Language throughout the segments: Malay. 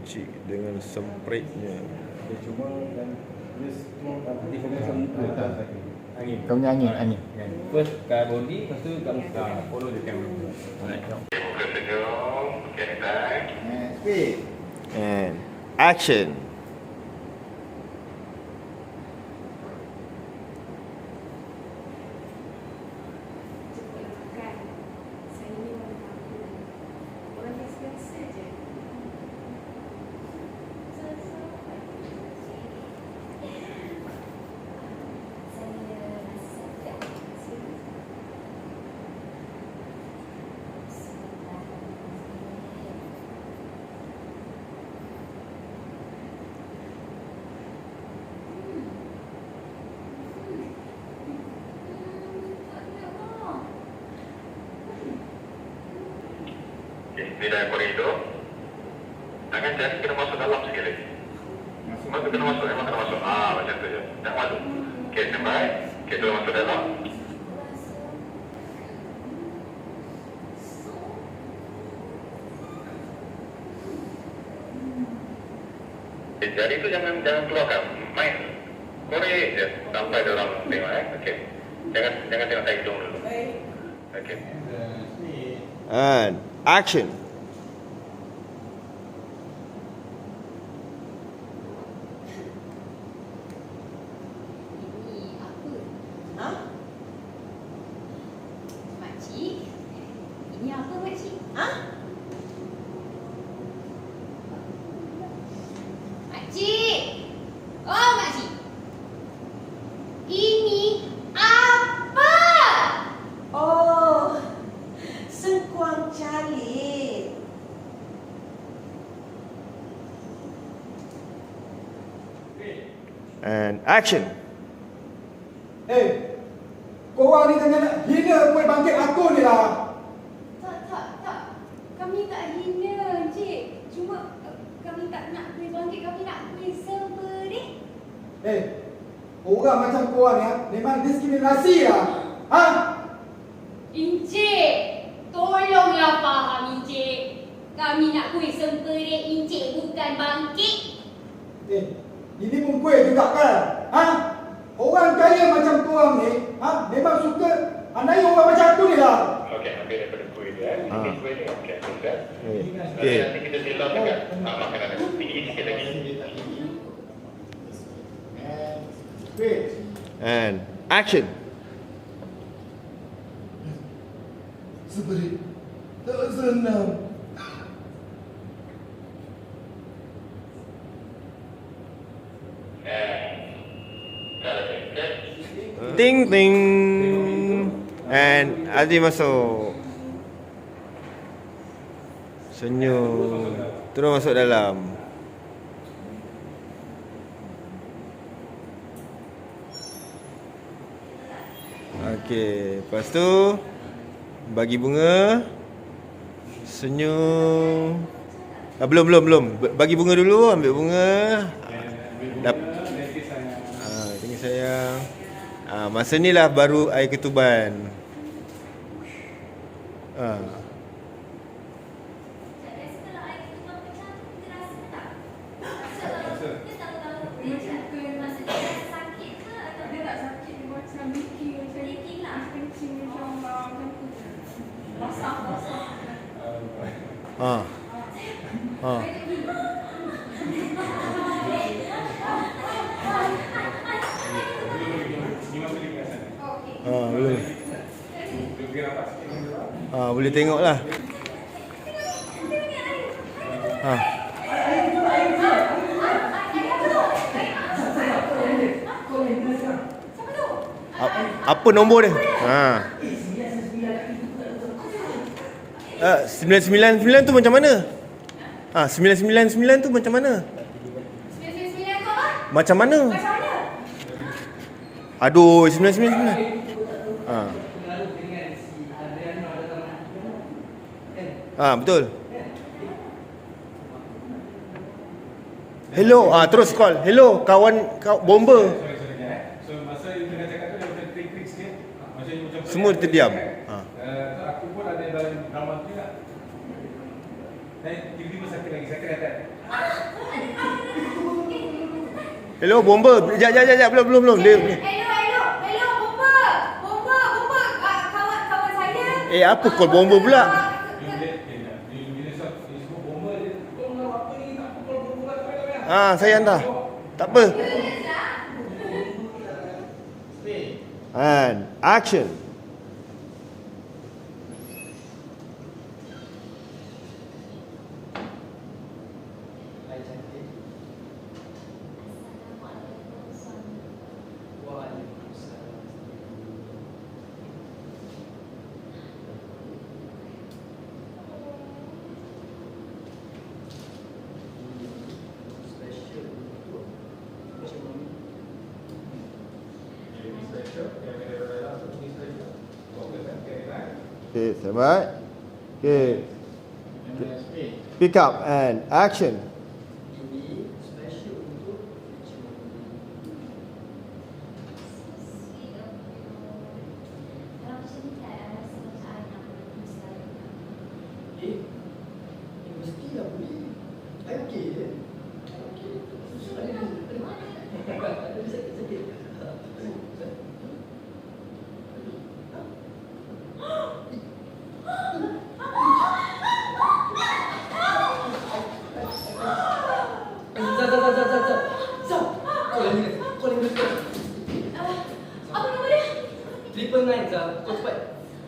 Cik dengan sempritnya. Dia cuma dan dia nanti fokus muka angin. Kau punya angin. First kat body, lepas tu kat muka. Follow the camera. Alright. Speed. And action. Bila koridor, tangan jari kena masuk dalam sikit lagi. Masuk kena masuk, memang kena masuk. Macam tu je. Tak masuk. Okey, sampai. Okey, tu masuk dalam. Jari tu jangan keluarkan. Main. Korek je sampai dalam tengok Okey. Jangan tengok tahi hidung dulu. Okey. And action. Makcik, ini apa makcik? Makcik! Oh makcik! Ini apa? Oh, sengkuang calik. And action. Korang ni tengah nak hina kuih bangkit aku ni lah. Tak. Kami tak hina, Encik. Cuma kami tak nak kuih bangkit, kami nak kuih seberik. Orang macam korang ni memang diskriminasi lah. Encik, tolonglah faham Encik. Kami nak kuih semperik Encik, bukan bangkit. Ini pun kuih juga kan? Orang kaya macam korang ni memang suka anai orang macam aku ni lah. Okey, ambil daripada kuih dia. Ini kuih dia. Okey, betul. Okey. Nanti kita silam dekat makanan dia. Tinggi sikit lagi. Speed. And action. Seberik. Tak senang. Ting ting. And Adi masuk. Senyum. Terus masuk dalam. Okey, lepas tu bagi bunga. Senyum. Belum. Bagi bunga dulu, ambil bunga. Thank you sayang. Masa ni lah baru air ketuban. Boleh tengok lah. Apa nombor dia? 999 tu macam mana? 999 tu macam mana? 999 tu apa? Macam mana? Macam mana? Aduh, 999. Betul. Hello, terus call. Hello, kawan bomber. So masa you tengah cakap tu dia macam klik-klik sikit. Macam Semua terdiam. Aku pun ada dalam drama tu juga. Dan tiba-tiba sakit lagi, sakit atas. Hello, bomber. Jap. Belum. Dia. Hello, bomba. Kawan saya. Apa call bomber pula? Saya hantar. Tak apa. And action. Okay, standby. Okay. Pick up and action. Apa nama dia? Triple nine, Zah. Kau cepat.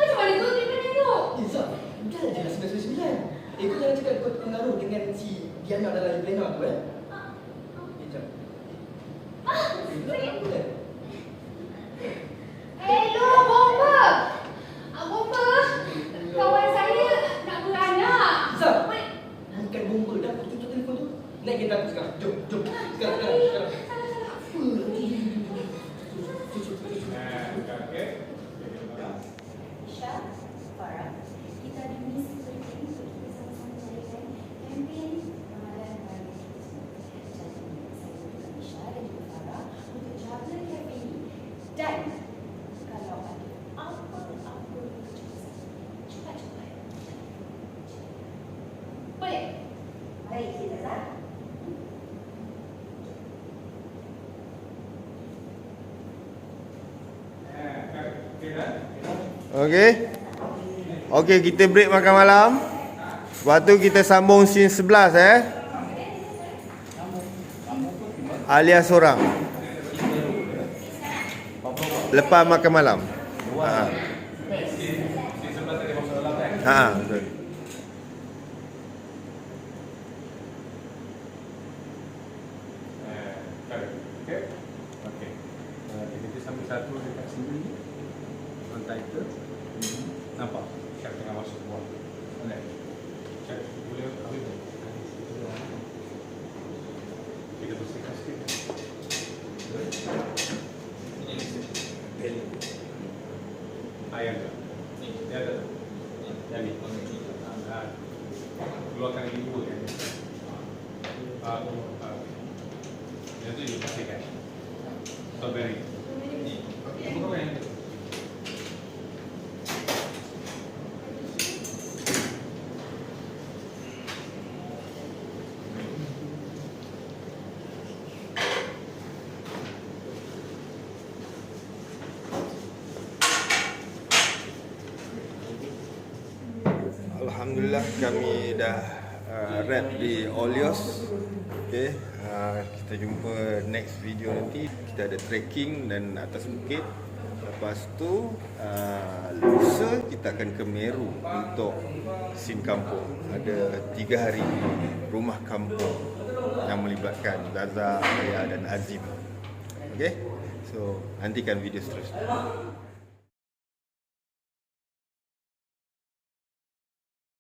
Macam mana tu dia kena tu? Zah, dah je lah 99. Kau jangan cakap kau pengaruh dengan si Diana dalam Plena tu, jap. Apa? Hello, bomba. Bomba. Kawan saya nak beranak. Zah, bukan bomba dah. Kau tutup telefon tu. Naik kereta aku sekarang. Jom. Sekarang. Isha, Farah, kita ada misi penting untuk kita sama-sama carikan kempen Ramadan hari ini. Jadi, saya minta Isha dan juga Farah untuk jaga kempen ini. Dan kalau ada apa-apa cepat. Boleh? Baik, kita Zah. Okay, kita break makan malam. Lepas tu kita sambung scene 11 alias seorang. Lepas makan malam. Betul. Kita sambil satu dekat sini. On title. Nampak? Syar tengah masuk buah. Boleh? Syar, boleh ambil tak? Kita bersihkan sikit. Yang tu? Dia ada? Yang ni? Keluarkan lagi dua kan? Yang tu you bersihkan. Strawberry. Apa kau yang tu? Alhamdulillah kami dah wrap di Olios. Okay, kita jumpa next video nanti. Kita ada trekking dan atas bukit. Lepas tu lusa kita akan ke Meru untuk scene kampung. Ada 3 hari rumah kampung yang melibatkan Zaza, saya dan Azim. Okay, so nantikan video seterusnya.